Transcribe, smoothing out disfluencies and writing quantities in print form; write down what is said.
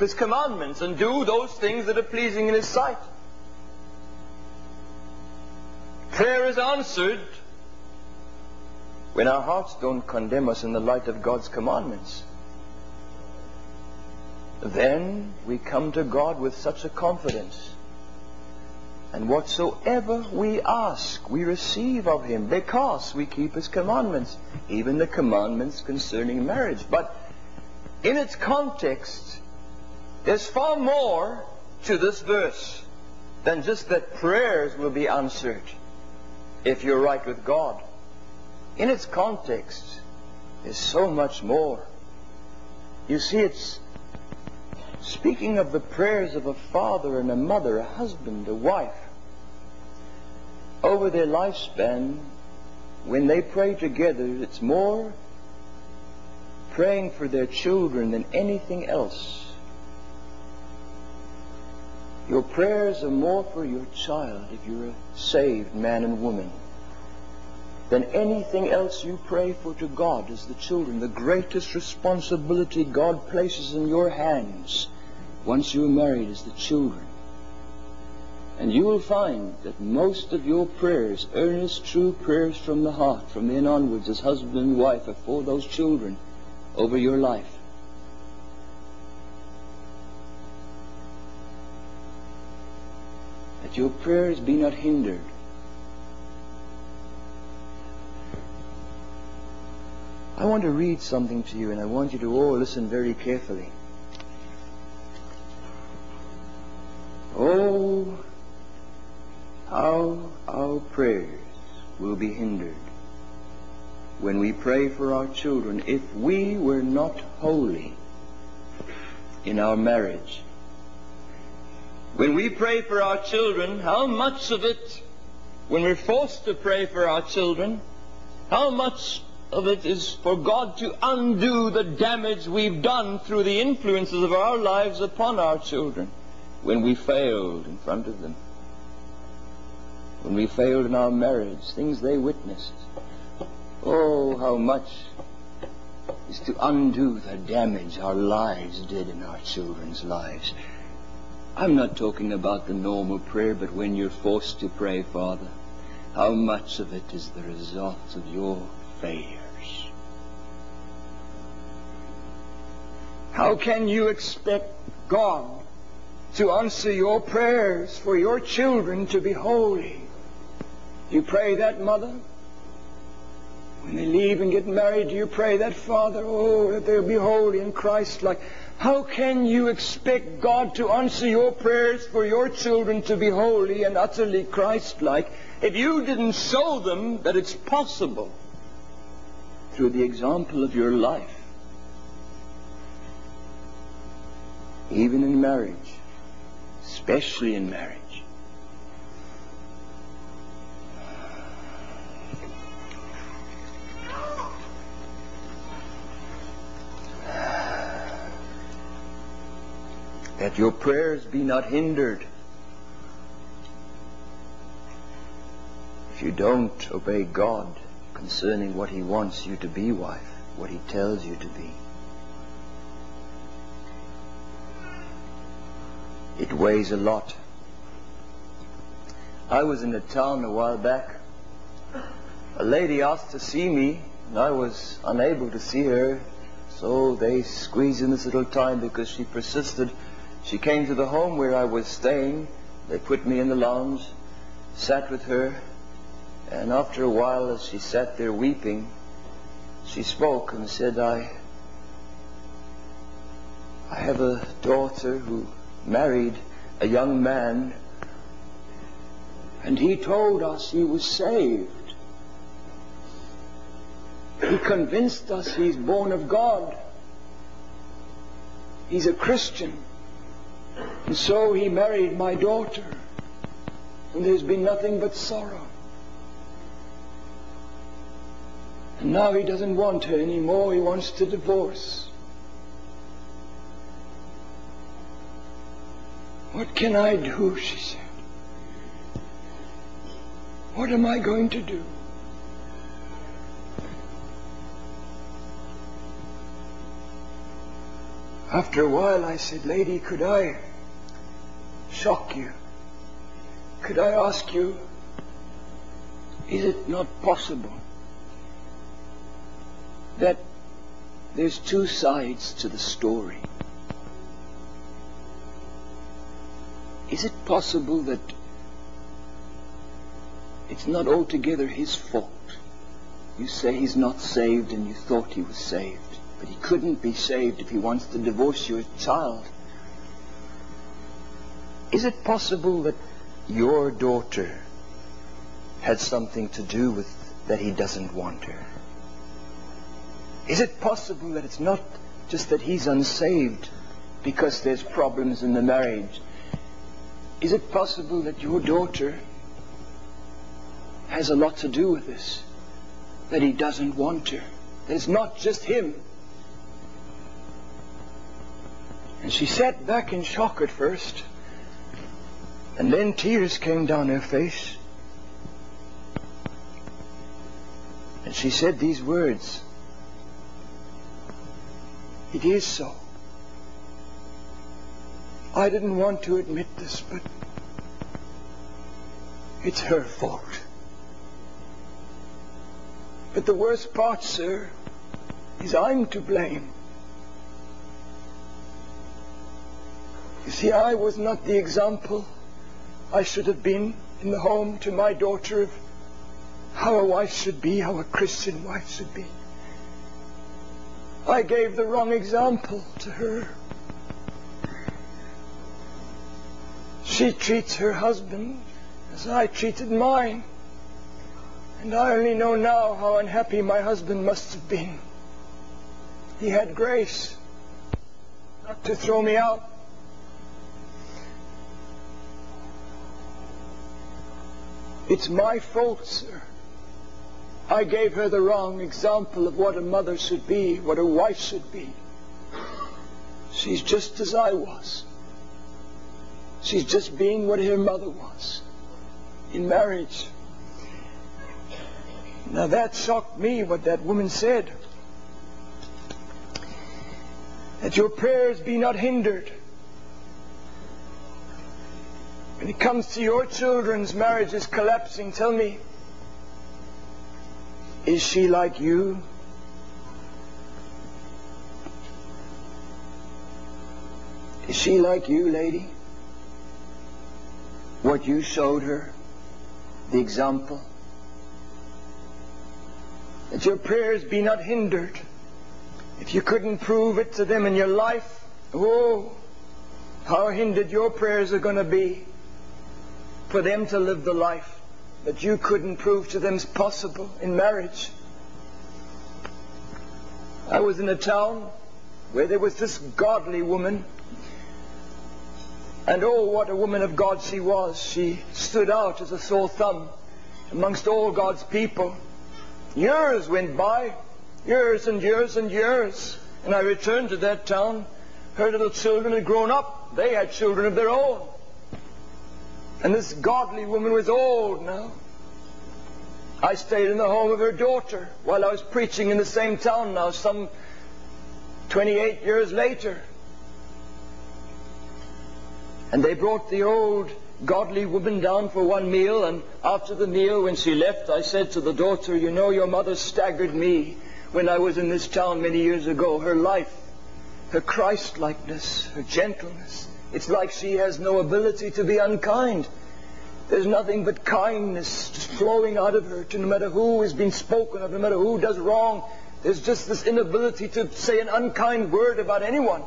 His commandments and do those things that are pleasing in His sight. Prayer is answered when our hearts don't condemn us in the light of God's commandments. Then we come to God with such a confidence. And whatsoever we ask, we receive of Him, because we keep His commandments, even the commandments concerning marriage. But in its context, there's far more to this verse than just that prayers will be answered if you're right with God. In its context, there's so much more. You see, it's speaking of the prayers of a father and a mother, a husband, a wife, over their lifespan. When they pray together, it's more praying for their children than anything else. Your prayers are more for your child, if you're a saved man and woman, than anything else you pray for to God is the children. The greatest responsibility God places in your hands once you're married is the children. And you will find that most of your prayers, earnest, true prayers from the heart, from then onwards as husband and wife, are for those children over your life. That your prayers be not hindered. I want to read something to you, and I want you to all listen very carefully. Oh, how our prayers will be hindered when we pray for our children if we were not holy in our marriage. When we pray for our children, how much of it, when we're forced to pray for our children, how much of it is for God to undo the damage we've done through the influences of our lives upon our children when we failed in front of them, when we failed in our marriage, things they witnessed. Oh, how much is to undo the damage our lives did in our children's lives. I'm not talking about the normal prayer, but when you're forced to pray, Father, how much of it is the result of your failures? How can you expect God to answer your prayers for your children to be holy? You pray that, mother? When they leave and get married, do you pray that, father? Oh, that they'll be holy and Christ-like. How can you expect God to answer your prayers for your children to be holy and utterly Christ-like if you didn't show them that it's possible through the example of your life? Even in marriage, especially in marriage. That your prayers be not hindered. If you don't obey God concerning what He wants you to be, wife, what He tells you to be, it weighs a lot. I was in a town a while back. A lady asked to see me, and I was unable to see her, so they squeezed in this little time because she persisted. She came to the home where I was staying. They put me in the lounge, sat with her, and after a while, as she sat there weeping, she spoke and said, I have a daughter who married a young man, and he told us he was saved. He convinced us he's born of God. He's a Christian. And so he married my daughter. And there's been nothing but sorrow. And now he doesn't want her anymore. He wants to divorce. What can I do? She said. What am I going to do? After a while I said, "Lady, could I shock you? Could I ask you, is it not possible that there's two sides to the story? Is it possible that it's not altogether his fault? You say he's not saved and you thought he was saved, but he couldn't be saved if he wants to divorce your child. Is it possible that your daughter had something to do with that he doesn't want her? Is it possible that it's not just that he's unsaved because there's problems in the marriage? Is it possible that your daughter has a lot to do with this, that he doesn't want her, that it's not just him?" And she sat back in shock at first, and then tears came down her face. And she said these words, "It is so. I didn't want to admit this, but it's her fault. But the worst part, sir, is I'm to blame. You see, I was not the example I should have been in the home to my daughter of how a wife should be, how a Christian wife should be. I gave the wrong example to her. She treats her husband as I treated mine. And I only know now how unhappy my husband must have been. He had grace not to throw me out. It's my fault, sir. I gave her the wrong example of what a mother should be, what a wife should be. She's just as I was. She's just being what her mother was in marriage." Now that shocked me, what that woman said. That your prayers be not hindered. When it comes to your children's marriages collapsing, tell me, is she like you? Is she like you, lady? What you showed her, the example? That your prayers be not hindered. If you couldn't prove it to them in your life, oh, how hindered your prayers are going to be for them to live the life that you couldn't prove to them is possible in marriage. I was in a town where there was this godly woman, and oh, what a woman of God she was. She stood out as a sore thumb amongst all God's people. Years went by, years and years and years, and I returned to that town. Her little children had grown up. They had children of their own. And this godly woman was old now. I stayed in the home of her daughter while I was preaching in the same town now, some 28 years later. And they brought the old godly woman down for one meal, and after the meal, when she left, I said to the daughter, "You know, your mother staggered me when I was in this town many years ago. Her life, her Christ-likeness, her gentleness. It's like she has no ability to be unkind. There's nothing but kindness just flowing out of her to no matter who is being spoken of, no matter who does wrong. There's just this inability to say an unkind word about anyone.